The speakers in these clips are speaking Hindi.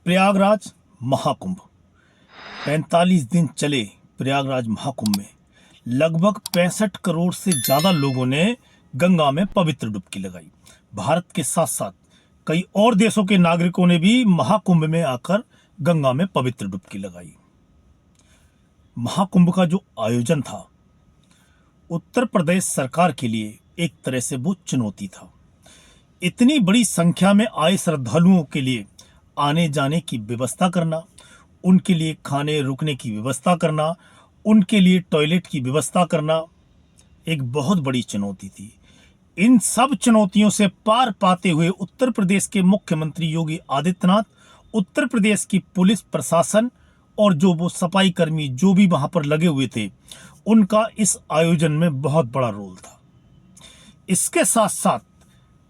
प्रयागराज महाकुंभ 45 दिन चले। प्रयागराज महाकुंभ में लगभग 65 करोड़ से ज्यादा लोगों ने गंगा में पवित्र डुबकी लगाई। भारत के साथ साथ कई और देशों के नागरिकों ने भी महाकुंभ में आकर गंगा में पवित्र डुबकी लगाई। महाकुंभ का जो आयोजन था उत्तर प्रदेश सरकार के लिए एक तरह से वो चुनौती था। इतनी बड़ी संख्या में आए श्रद्धालुओं के लिए आने जाने की व्यवस्था करना, उनके लिए खाने रुकने की व्यवस्था करना, उनके लिए टॉयलेट की व्यवस्था करना एक बहुत बड़ी चुनौती थी। इन सब चुनौतियों से पार पाते हुए उत्तर प्रदेश के मुख्यमंत्री योगी आदित्यनाथ, उत्तर प्रदेश की पुलिस प्रशासन और जो वो सफाई कर्मी जो भी वहां पर लगे हुए थे, उनका इस आयोजन में बहुत बड़ा रोल था। इसके साथ साथ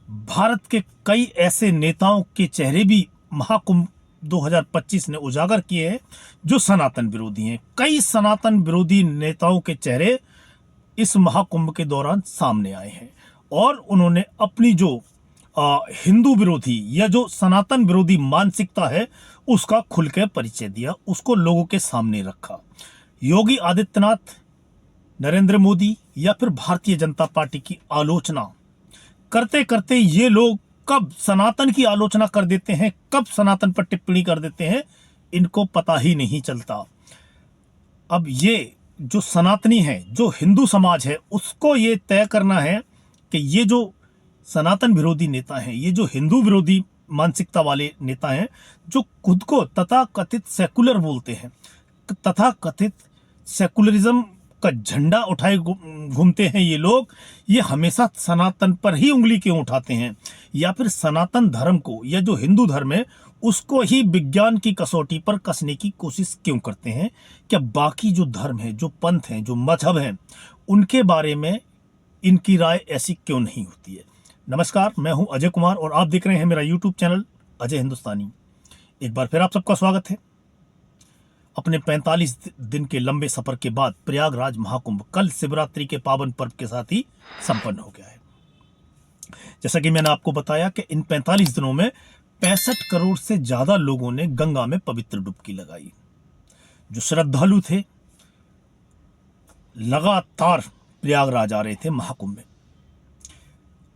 भारत के कई ऐसे नेताओं के चेहरे भी महाकुंभ 2025 ने उजागर किए हैं जो सनातन विरोधी हैं। कई सनातन विरोधी नेताओं के चेहरे इस महाकुंभ के दौरान सामने आए हैं और उन्होंने अपनी जो हिंदू विरोधी या जो सनातन विरोधी मानसिकता है उसका खुल के परिचय दिया, उसको लोगों के सामने रखा। योगी आदित्यनाथ, नरेंद्र मोदी या फिर भारतीय जनता पार्टी की आलोचना करते करते ये लोग कब सनातन की आलोचना कर देते हैं, कब सनातन पर टिप्पणी कर देते हैं, इनको पता ही नहीं चलता। अब ये जो सनातनी है, जो हिंदू समाज है, उसको ये तय करना है कि ये जो सनातन विरोधी नेता हैं, ये जो हिंदू विरोधी मानसिकता वाले नेता हैं, जो खुद को तथाकथित सेकुलर बोलते हैं, तथाकथित सेकुलरिज्म का झंडा उठाए घूमते हैं ये लोग, ये हमेशा सनातन पर ही उंगली क्यों उठाते हैं, या फिर सनातन धर्म को या जो हिंदू धर्म है उसको ही विज्ञान की कसौटी पर कसने की कोशिश क्यों करते हैं? क्या बाकी जो धर्म है, जो पंथ हैं, जो मजहब हैं, उनके बारे में इनकी राय ऐसी क्यों नहीं होती है? नमस्कार, मैं हूं अजय कुमार और आप देख रहे हैं मेरा यूट्यूब चैनल अजय हिंदुस्तानी। एक बार फिर आप सबका स्वागत है। अपने 45 दिन के लंबे सफर के बाद प्रयागराज महाकुंभ कल शिवरात्रि के पावन पर्व के साथ ही संपन्न हो गया है। जैसा कि मैंने आपको बताया कि इन 45 दिनों में 65 करोड़ से ज्यादा लोगों ने गंगा में पवित्र डुबकी लगाई। जो श्रद्धालु थे लगातार प्रयागराज आ रहे थे महाकुंभ में,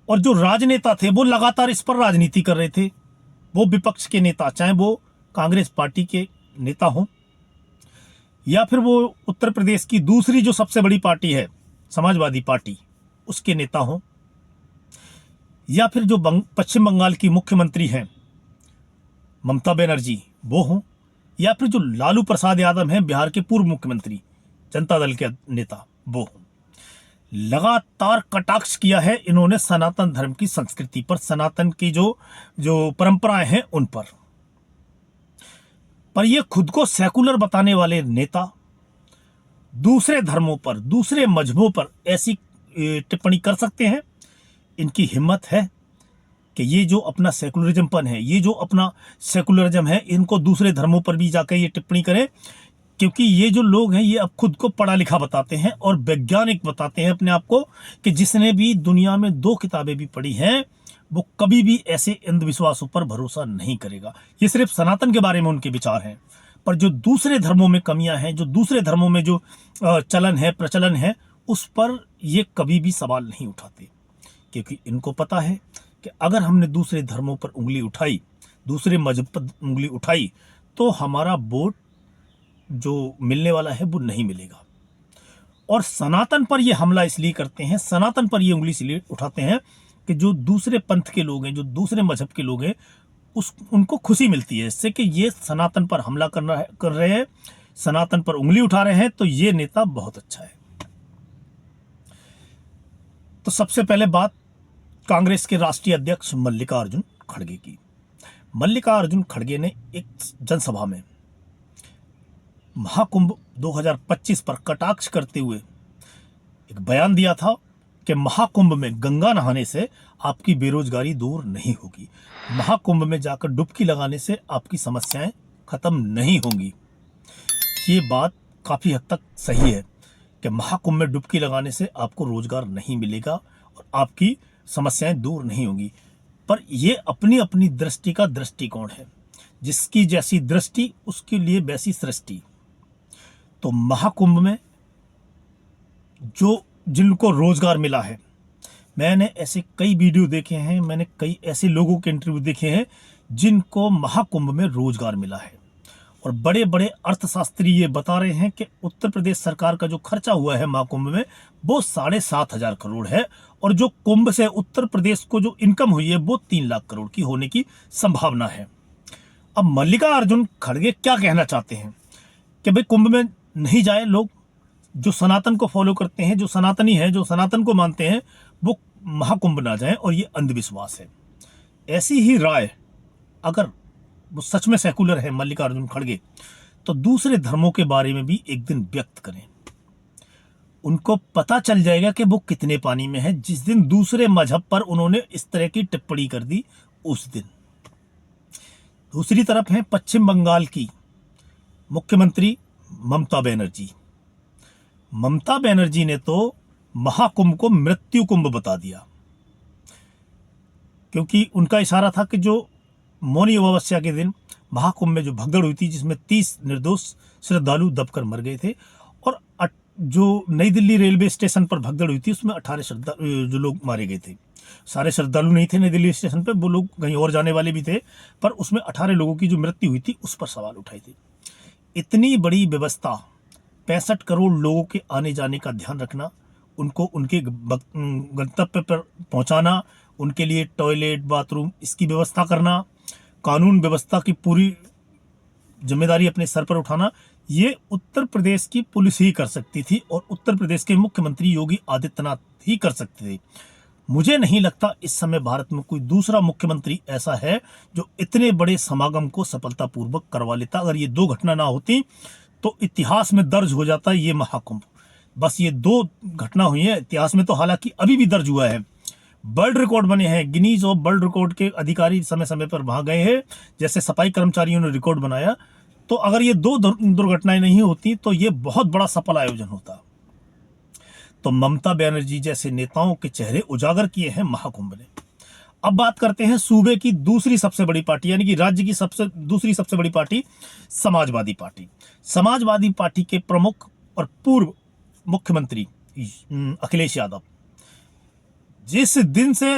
और जो राजनेता थे वो लगातार इस पर राजनीति कर रहे थे। वो विपक्ष के नेता, चाहे वो कांग्रेस पार्टी के नेता हों या फिर वो उत्तर प्रदेश की दूसरी जो सबसे बड़ी पार्टी है समाजवादी पार्टी, उसके नेता हों, या फिर जो पश्चिम बंगाल की मुख्यमंत्री हैं ममता बनर्जी वो हों, या फिर जो लालू प्रसाद यादव हैं बिहार के पूर्व मुख्यमंत्री, जनता दल के नेता वो हों, लगातार कटाक्ष किया है इन्होंने सनातन धर्म की संस्कृति पर, सनातन की जो परंपराएं हैं उन पर ये खुद को सेकुलर बताने वाले नेता दूसरे धर्मों पर, दूसरे मजहबों पर ऐसी टिप्पणी कर सकते हैं? इनकी हिम्मत है कि ये जो अपना सेकुलरिज्मपन है, ये जो अपना सेकुलरिज्म है, इनको दूसरे धर्मों पर भी जाकर ये टिप्पणी करें? क्योंकि ये जो लोग हैं ये अब खुद को पढ़ा लिखा बताते हैं और वैज्ञानिक बताते हैं अपने आप को, कि जिसने भी दुनिया में 2 किताबें भी पढ़ी हैं वो कभी भी ऐसे अंधविश्वासों पर भरोसा नहीं करेगा। ये सिर्फ सनातन के बारे में उनके विचार हैं, पर जो दूसरे धर्मों में कमियां हैं, जो दूसरे धर्मों में जो चलन है, प्रचलन है, उस पर ये कभी भी सवाल नहीं उठाते। क्योंकि इनको पता है कि अगर हमने दूसरे धर्मों पर उंगली उठाई, दूसरे मजहब पर उंगली उठाई, तो हमारा वोट जो मिलने वाला है वो नहीं मिलेगा। और सनातन पर ये हमला इसलिए करते हैं, सनातन पर ये उंगली इसलिए उठाते हैं कि जो दूसरे पंथ के लोग हैं, जो दूसरे मजहब के लोग हैं, उनको खुशी मिलती है इससे कि ये सनातन पर हमला कर रहे हैं, सनातन पर उंगली उठा रहे हैं, तो ये नेता बहुत अच्छा है। तो सबसे पहले बात कांग्रेस के राष्ट्रीय अध्यक्ष मल्लिकार्जुन खड़गे की। मल्लिकार्जुन खड़गे ने एक जनसभा में महाकुंभ 2025 पर कटाक्ष करते हुए एक बयान दिया था कि महाकुंभ में गंगा नहाने से आपकी बेरोजगारी दूर नहीं होगी, महाकुंभ में जाकर डुबकी लगाने से आपकी समस्याएं खत्म नहीं होंगी। ये बात काफी हद तक सही है कि महाकुंभ में डुबकी लगाने से आपको रोजगार नहीं मिलेगा और आपकी समस्याएं दूर नहीं होंगी, पर यह अपनी अपनी दृष्टि का दृष्टिकोण है। जिसकी जैसी दृष्टि उसके लिए वैसी सृष्टि। तो महाकुंभ में जो जिनको रोजगार मिला है, मैंने ऐसे कई वीडियो देखे हैं, मैंने कई ऐसे लोगों के इंटरव्यू देखे हैं जिनको महाकुंभ में रोजगार मिला है। और बड़े बड़े अर्थशास्त्री ये बता रहे हैं कि उत्तर प्रदेश सरकार का जो खर्चा हुआ है महाकुंभ में वो 7,500 करोड़ है, और जो कुंभ से उत्तर प्रदेश को जो इनकम हुई है वो 3 लाख करोड़ की होने की संभावना है। अब मल्लिकार्जुन खड़गे क्या कहना चाहते हैं कि भाई कुंभ में नहीं जाए लोग, जो सनातन को फॉलो करते हैं, जो सनातनी है, जो सनातन को मानते हैं, वो महाकुंभ ना जाएं और ये अंधविश्वास है। ऐसी ही राय अगर वो सच में सेकुलर है मल्लिकार्जुन खड़गे, तो दूसरे धर्मों के बारे में भी एक दिन व्यक्त करें। उनको पता चल जाएगा कि वो कितने पानी में है। जिस दिन दूसरे मजहब पर उन्होंने इस तरह की टिप्पणी कर दी उस दिन। दूसरी तरफ है पश्चिम बंगाल की मुख्यमंत्री ममता बनर्जी। ममता बनर्जी ने तो महाकुंभ को मृत्यु कुंभ बता दिया, क्योंकि उनका इशारा था कि जो मौनी अमावस्या के दिन महाकुंभ में जो भगदड़ हुई थी, जिसमें 30 निर्दोष श्रद्धालु दबकर मर गए थे, और जो नई दिल्ली रेलवे स्टेशन पर भगदड़ हुई थी उसमें 18 श्रद्धालु जो लोग मारे गए थे। सारे श्रद्धालु नहीं थे नई दिल्ली स्टेशन पर, वो लोग कहीं और जाने वाले भी थे, पर उसमें 18 लोगों की जो मृत्यु हुई थी उस पर सवाल उठाए थे। इतनी बड़ी व्यवस्था, 65 करोड़ लोगों के आने जाने का ध्यान रखना, उनको उनके गंतव्य पर पहुंचाना, उनके लिए टॉयलेट, बाथरूम, इसकी व्यवस्था करना, कानून व्यवस्था की पूरी जिम्मेदारी अपने सर पर उठाना, ये उत्तर प्रदेश की पुलिस ही कर सकती थी और उत्तर प्रदेश के मुख्यमंत्री योगी आदित्यनाथ ही कर सकते थे। मुझे नहीं लगता इस समय भारत में कोई दूसरा मुख्यमंत्री ऐसा है जो इतने बड़े समागम को सफलतापूर्वक करवा लेता। अगर ये 2 घटना ना होती तो इतिहास में दर्ज हो जाता ये महाकुंभ। बस ये 2 घटना हुई है इतिहास में, तो हालांकि अभी भी दर्ज हुआ है, वर्ल्ड रिकॉर्ड बने हैं, गिनीज ऑफ वर्ल्ड रिकॉर्ड के अधिकारी समय समय पर वहां गए हैं, जैसे सफाई कर्मचारियों ने रिकॉर्ड बनाया। तो अगर ये 2 दुर्घटनाएं नहीं होती तो ये बहुत बड़ा सफल आयोजन होता। तो ममता बनर्जी जैसे नेताओं के चेहरे उजागर किए हैं महाकुंभ ने। अब बात करते हैं सूबे की दूसरी सबसे बड़ी पार्टी, यानी कि राज्य की दूसरी सबसे बड़ी party Samajwadi party. Samajwadi party के प्रमुख और पूर्व मुख्यमंत्री अखिलेश यादव, जिस दिन से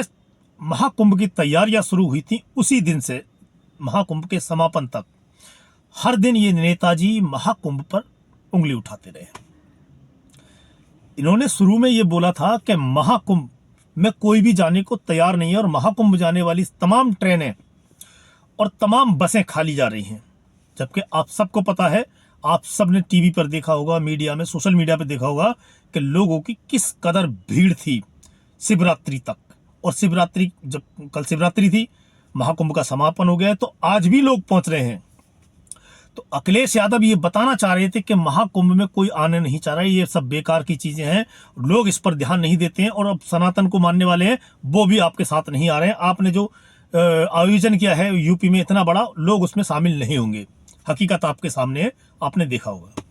महाकुंभ की तैयारियां शुरू हुई थी उसी दिन से महाकुंभ के समापन तक हर दिन ये नेताजी महाकुंभ पर उंगली उठाते रहे। इन्होंने शुरू में ये बोला था कि महाकुंभ में कोई भी जाने को तैयार नहीं है और महाकुंभ जाने वाली तमाम ट्रेनें और तमाम बसें खाली जा रही हैं। जबकि आप सबको पता है, आप सब ने टीवी पर देखा होगा, मीडिया में, सोशल मीडिया पर देखा होगा कि लोगों की किस कदर भीड़ थी शिवरात्रि तक। और शिवरात्रि, जब कल शिवरात्रि थी, महाकुंभ का समापन हो गया है, तो आज भी लोग पहुंच रहे हैं। तो अखिलेश यादव ये बताना चाह रहे थे कि महाकुंभ में कोई आने नहीं चाह रहा है, ये सब बेकार की चीजें हैं, लोग इस पर ध्यान नहीं देते हैं, और अब सनातन को मानने वाले हैं वो भी आपके साथ नहीं आ रहे हैं। आपने जो आयोजन किया है यूपी में इतना बड़ा, लोग उसमें शामिल नहीं होंगे। हकीकत आपके सामने है, आपने देखा होगा।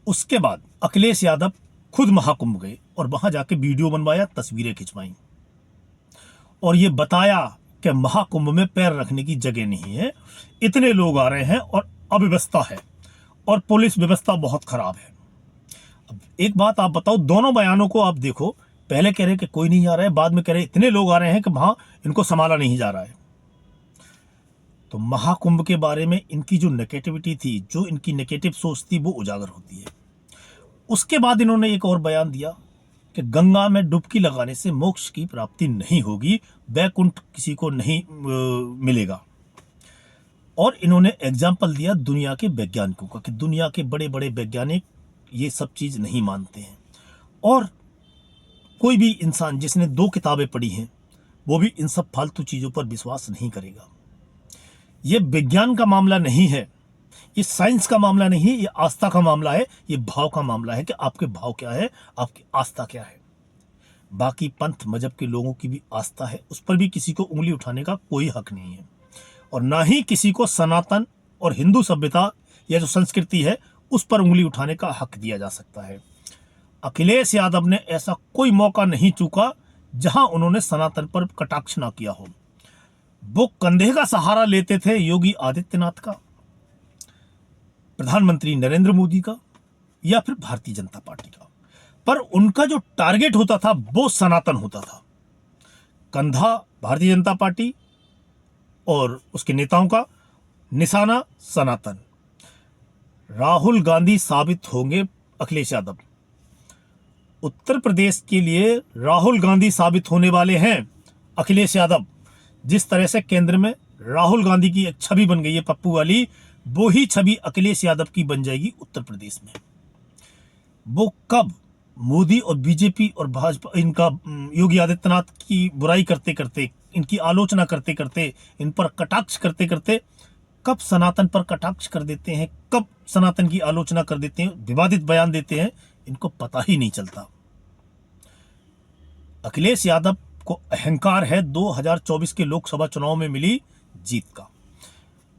उसके बाद अखिलेश यादव खुद महाकुंभ गए और वहां जाके वीडियो बनवाया, तस्वीरें खिंचवाई और ये बताया कि महाकुंभ में पैर रखने की जगह नहीं है, इतने लोग आ रहे हैं और अव्यवस्था है और पुलिस व्यवस्था बहुत खराब है। अब एक बात आप बताओ, दोनों बयानों को आप देखो, पहले कह रहे कि कोई नहीं आ रहा है, बाद में कह रहे इतने लोग आ रहे हैं कि वहां इनको संभाला नहीं जा रहा है। तो महाकुंभ के बारे में इनकी जो नेगेटिविटी थी, जो इनकी नेगेटिव सोच थी, वो उजागर होती है। उसके बाद इन्होंने एक और बयान दिया कि गंगा में डुबकी लगाने से मोक्ष की प्राप्ति नहीं होगी, वैकुंठ किसी को नहीं मिलेगा। और इन्होंने एग्जाम्पल दिया दुनिया के वैज्ञानिकों का कि दुनिया के बड़े बड़े वैज्ञानिक ये सब चीज नहीं मानते हैं। और कोई भी इंसान जिसने 2 किताबें पढ़ी हैं वो भी इन सब फालतू चीजों पर विश्वास नहीं करेगा। ये विज्ञान का मामला नहीं है, ये साइंस का मामला नहीं है, ये आस्था का मामला है, ये भाव का मामला है कि आपके भाव क्या है, आपकी आस्था क्या है। बाकी पंथ मजहब के लोगों की भी आस्था है, उस पर भी किसी को उंगली उठाने का कोई हक नहीं है, और ना ही किसी को सनातन और हिंदू सभ्यता या जो संस्कृति है उस पर उंगली उठाने का हक दिया जा सकता है। अखिलेश यादव ने ऐसा कोई मौका नहीं चूका जहां उन्होंने सनातन पर कटाक्ष ना किया हो। वो कंधे का सहारा लेते थे योगी आदित्यनाथ का, प्रधानमंत्री नरेंद्र मोदी का, या फिर भारतीय जनता पार्टी का, पर उनका जो टारगेट होता था वो सनातन होता था। कंधा भारतीय जनता पार्टी और उसके नेताओं का, निशाना सनातन। राहुल गांधी साबित होंगे अखिलेश यादव। उत्तर प्रदेश के लिए राहुल गांधी साबित होने वाले हैं अखिलेश यादव। जिस तरह से केंद्र में राहुल गांधी की एक छवि बन गई है पप्पू वाली, वो ही छवि अखिलेश यादव की बन जाएगी उत्तर प्रदेश में। वो कब मोदी और बीजेपी और भाजपा, इनका योगी आदित्यनाथ की बुराई करते करते, इनकी आलोचना करते करते, इन पर कटाक्ष करते करते कब सनातन पर कटाक्ष कर देते हैं, कब सनातन की आलोचना कर देते हैं, विवादित बयान देते हैं, इनको पता ही नहीं चलता। अखिलेश यादव को अहंकार है 2024 के लोकसभा चुनाव में मिली जीत का।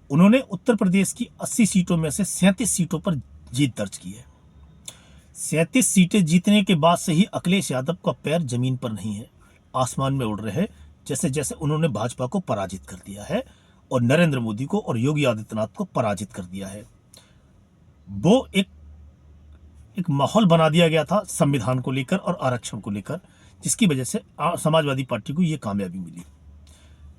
उन्होंने उत्तर प्रदेश की 80 सीटों में से 37 सीटों पर जीत दर्ज की है। 37 सीटें जीतने के बाद से ही अखिलेश यादव का पैर जमीन पर नहीं है, आसमान में उड़ रहे हैं, जैसे जैसे उन्होंने भाजपा को पराजित कर दिया है और नरेंद्र मोदी को और योगी आदित्यनाथ को पराजित कर दिया है। वो एक माहौल बना दिया गया था संविधान को लेकर और आरक्षण को लेकर, जिसकी वजह से समाजवादी पार्टी को ये कामयाबी मिली।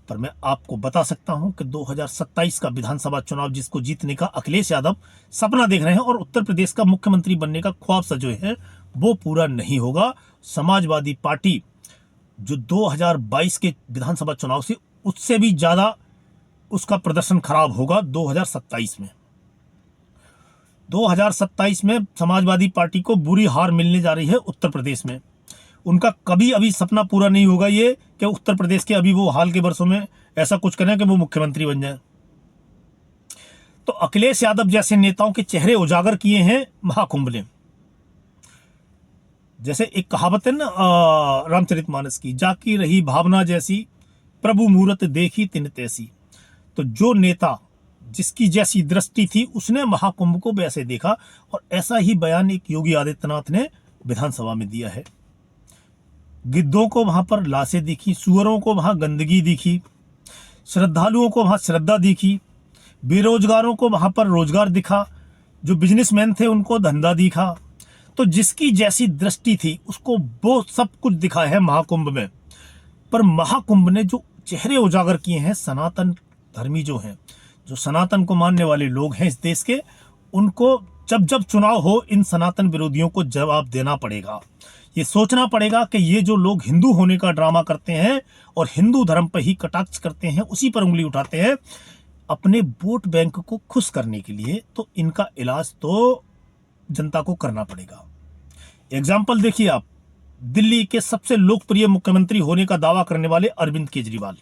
पर मैं आपको बता सकता हूं कि 2027 का विधानसभा चुनाव जिसको जीतने का अखिलेश यादव सपना देख रहे हैं और उत्तर प्रदेश का मुख्यमंत्री बनने का ख्वाब सजोए हैं, वो पूरा नहीं होगा। समाजवादी पार्टी जो 2022 के विधानसभा चुनाव से उससे भी ज्यादा उसका प्रदर्शन खराब होगा 2027 में। 2027 में समाजवादी पार्टी को बुरी हार मिलने जा रही है उत्तर प्रदेश में। उनका कभी अभी सपना पूरा नहीं होगा ये कि उत्तर प्रदेश के अभी वो हाल के वर्षों में ऐसा कुछ करें कि वो मुख्यमंत्री बन जाए। तो अखिलेश यादव जैसे नेताओं के चेहरे उजागर किए हैं महाकुंभ ने। जैसे एक कहावत है ना रामचरितमानस की, जाकी रही भावना जैसी, प्रभु मूरत देखी तिन तैसी। तो जो नेता जिसकी जैसी दृष्टि थी उसने महाकुंभ को वैसे देखा, और ऐसा ही बयान एक योगी आदित्यनाथ ने विधानसभा में दिया है। गिद्धों को वहां पर लाशें दिखी, सुअरों को वहां गंदगी दिखी, श्रद्धालुओं को वहां श्रद्धा दिखी, बेरोजगारों को वहां पर रोजगार दिखा, जो बिजनेसमैन थे उनको धंधा दिखा। तो जिसकी जैसी दृष्टि थी उसको वो सब कुछ दिखा है महाकुंभ में। पर महाकुंभ ने जो चेहरे उजागर किए हैं सनातन धर्मी जो हैं, जो सनातन को मानने वाले लोग हैं इस देश के, उनको जब जब चुनाव हो इन सनातन विरोधियों को जवाब देना पड़ेगा। ये सोचना पड़ेगा कि ये जो लोग हिंदू होने का ड्रामा करते हैं और हिंदू धर्म पर ही कटाक्ष करते हैं, उसी पर उंगली उठाते हैं अपने वोट बैंक को खुश करने के लिए, तो इनका इलाज तो जनता को करना पड़ेगा। एग्जाम्पल देखिए आप, दिल्ली के सबसे लोकप्रिय मुख्यमंत्री होने का दावा करने वाले अरविंद केजरीवाल।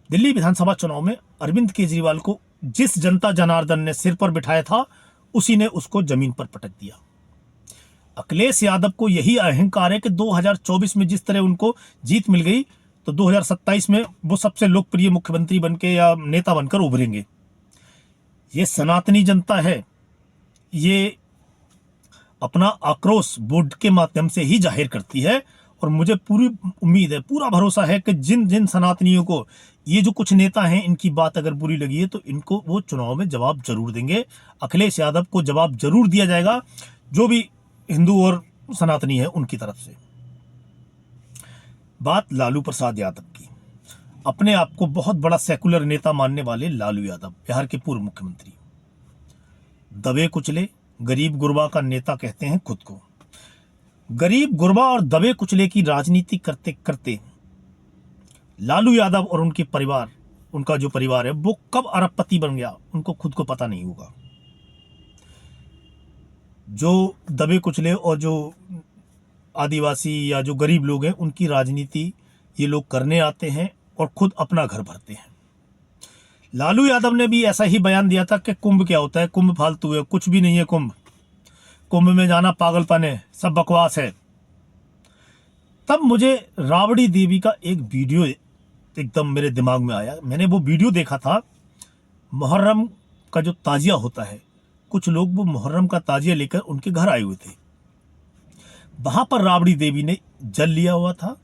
दिल्ली विधानसभा चुनाव में अरविंद केजरीवाल को जिस जनता जनार्दन ने सिर पर बिठाया था उसी ने उसको जमीन पर पटक दिया। अखिलेश यादव को यही अहंकार है कि 2024 में जिस तरह उनको जीत मिल गई तो 2027 में वो सबसे लोकप्रिय मुख्यमंत्री बनके या नेता बनकर उभरेंगे। ये सनातनी जनता है, ये अपना आक्रोश वोट के माध्यम से ही जाहिर करती है, और मुझे पूरी उम्मीद है, पूरा भरोसा है कि जिन जिन सनातनियों को ये जो कुछ नेता हैं इनकी बात अगर बुरी लगी है तो इनको वो चुनाव में जवाब जरूर देंगे। अखिलेश यादव को जवाब जरूर दिया जाएगा, जो भी हिंदू और सनातनी है उनकी तरफ से। बात लालू प्रसाद यादव की, अपने आप को बहुत बड़ा सेकुलर नेता मानने वाले लालू यादव, बिहार के पूर्व मुख्यमंत्री, दबे कुचले गरीब गुरबा का नेता कहते हैं खुद को। गरीब गुरबा और दबे कुचले की राजनीति करते करते लालू यादव और उनके परिवार, उनका जो परिवार है वो कब अरबपति बन गया उनको खुद को पता नहीं होगा। जो दबे कुचले और जो आदिवासी या जो गरीब लोग हैं उनकी राजनीति ये लोग करने आते हैं और खुद अपना घर भरते हैं। लालू यादव ने भी ऐसा ही बयान दिया था कि कुंभ क्या होता है, कुंभ फालतू है, कुछ भी नहीं है कुंभ में जाना पागलपन है, सब बकवास है। तब मुझे राबड़ी देवी का एक वीडियो एकदम मेरे दिमाग में आया। मैंने वो वीडियो देखा था, मुहर्रम का जो ताजिया होता है, कुछ लोग वो मुहर्रम का ताजिया लेकर उनके घर आए हुए थे। वहां पर राबड़ी देवी ने जल लिया हुआ था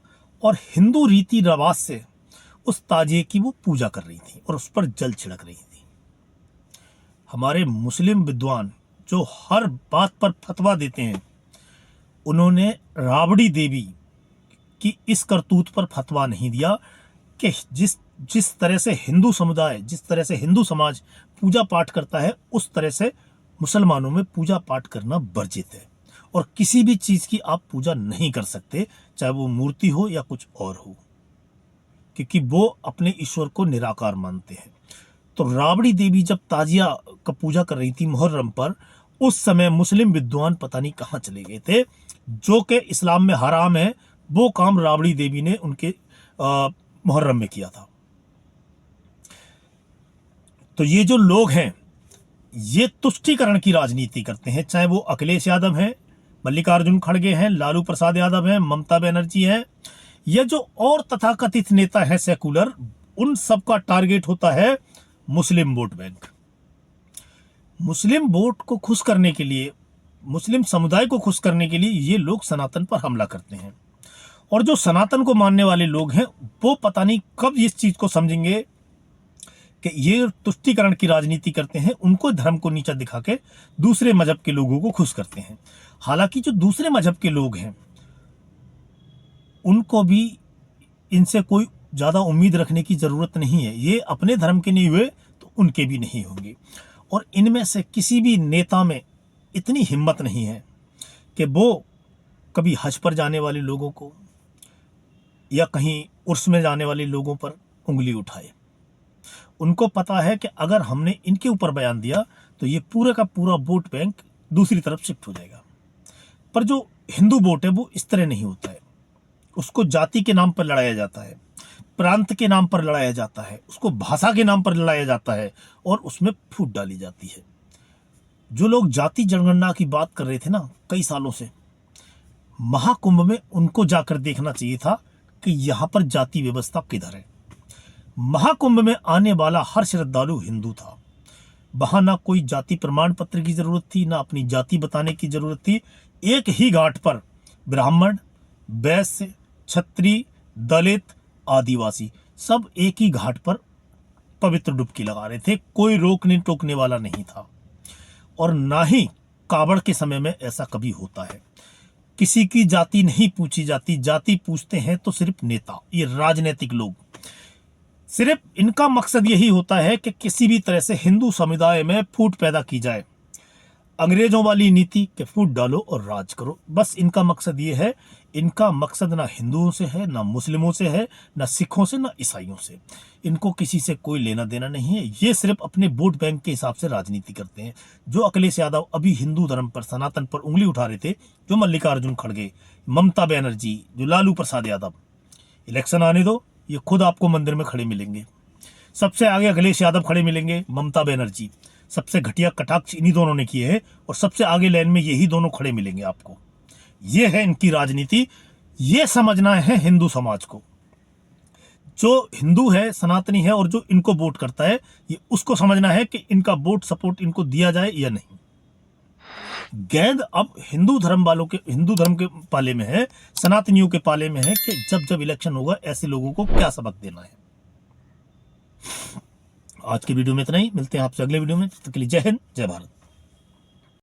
और हिंदू रीति रिवाज से उस ताजिए की वो पूजा कर रही थी और उस पर जल छिड़क रही थी। हमारे मुस्लिम विद्वान जो हर बात पर फतवा देते हैं, उन्होंने राबड़ी देवी की इस करतूत पर फतवा नहीं दिया कि जिस तरह से हिंदू समुदाय, जिस तरह से हिंदू समाज पूजा पाठ करता है, उस तरह से मुसलमानों में पूजा पाठ करना वर्जित है और किसी भी चीज की आप पूजा नहीं कर सकते, चाहे वो मूर्ति हो या कुछ और हो, क्योंकि वो अपने ईश्वर को निराकार मानते हैं। तो राबड़ी देवी जब ताजिया का पूजा कर रही थी मुहर्रम पर, उस समय मुस्लिम विद्वान पता नहीं कहां चले गए थे, जो कि इस्लाम में हराम है। वो काम राबड़ी देवी ने उनके मुहर्रम में किया था। तो ये जो लोग हैं, ये तुष्टीकरण की राजनीति करते हैं, चाहे वो अखिलेश यादव हैं, मल्लिकार्जुन खड़गे हैं, लालू प्रसाद यादव हैं, ममता बनर्जी हैं, ये जो और तथाकथित नेता हैं सेकुलर, उन सबका टारगेट होता है मुस्लिम वोट बैंक। मुस्लिम वोट को खुश करने के लिए, मुस्लिम समुदाय को खुश करने के लिए ये लोग सनातन पर हमला करते हैं। और जो सनातन को मानने वाले लोग हैं, वो पता नहीं कब इस चीज को समझेंगे कि ये तुष्टीकरण की राजनीति करते हैं। उनको धर्म को नीचा दिखा के दूसरे मजहब के लोगों को खुश करते हैं। हालांकि जो दूसरे मजहब के लोग हैं, उनको भी इनसे कोई ज्यादा उम्मीद रखने की जरूरत नहीं है। ये अपने धर्म के नहीं हुए तो उनके भी नहीं होंगे। और इनमें से किसी भी नेता में इतनी हिम्मत नहीं है कि वो कभी हज पर जाने वाले लोगों को या कहीं उर्स में जाने वाले लोगों पर उंगली उठाए। उनको पता है कि अगर हमने इनके ऊपर बयान दिया तो ये पूरे का पूरा वोट बैंक दूसरी तरफ शिफ्ट हो जाएगा। पर जो हिंदू वोट है वो इस तरह नहीं होता है। उसको जाति के नाम पर लड़ाया जाता है, प्रांत के नाम पर लड़ाया जाता है, उसको भाषा के नाम पर लड़ाया जाता है और उसमें फूट डाली जाती है। जो लोग जाति जनगणना की बात कर रहे थे ना कई सालों से, महाकुंभ में उनको जाकर देखना चाहिए था कि यहां पर जाति व्यवस्था किधर है। महाकुंभ में आने वाला हर श्रद्धालु हिंदू था। वहां ना कोई जाति प्रमाण पत्र की जरूरत थी, ना अपनी जाति बताने की जरूरत थी। एक ही घाट पर ब्राह्मण, वैश्य, क्षत्रिय, दलित, आदिवासी सब एक ही घाट पर पवित्र डुबकी लगा रहे थे। कोई रोकने टोकने वाला नहीं था। और ना ही कावड़ के समय में ऐसा कभी होता है। किसी की जाति नहीं पूछी जाती, जाति पूछते हैं तो सिर्फ नेता, ये राजनीतिक लोग। सिर्फ इनका मकसद यही होता है कि किसी भी तरह से हिंदू समुदाय में फूट पैदा की जाए। अंग्रेजों वाली नीति के फूट डालो और राज करो, बस इनका मकसद ये है। इनका मकसद ना हिंदुओं से है, ना मुस्लिमों से है, ना सिखों से, ना ईसाइयों से। इनको किसी से कोई लेना देना नहीं है। ये सिर्फ अपने वोट बैंक के हिसाब से राजनीति करते हैं। जो अखिलेश यादव अभी हिंदू धर्म पर, सनातन पर उंगली उठा रहे थे, जो मल्लिकार्जुन खड़गे, ममता बनर्जी, जो लालू प्रसाद यादव, इलेक्शन आने दो, ये खुद आपको मंदिर में खड़े मिलेंगे। सबसे आगे अखिलेश यादव खड़े मिलेंगे, ममता बनर्जी। सबसे घटिया कटाक्ष इन्हीं दोनों ने किए हैं और सबसे आगे लाइन में यही दोनों खड़े मिलेंगे आपको। ये है इनकी राजनीति। ये समझना है हिंदू समाज को, जो हिंदू है, सनातनी है और जो इनको वोट करता है, ये उसको समझना है कि इनका वोट सपोर्ट इनको दिया जाए या नहीं। गेंद अब हिंदू धर्म वालों के, हिंदू धर्म के पाले में है, सनातनियों के पाले में है कि जब जब इलेक्शन होगा ऐसे लोगों को क्या सबक देना है। आज की वीडियो में इतना ही। मिलते हैं आपसे अगले वीडियो में। तब तक के लिए जय हिंद, जय भारत।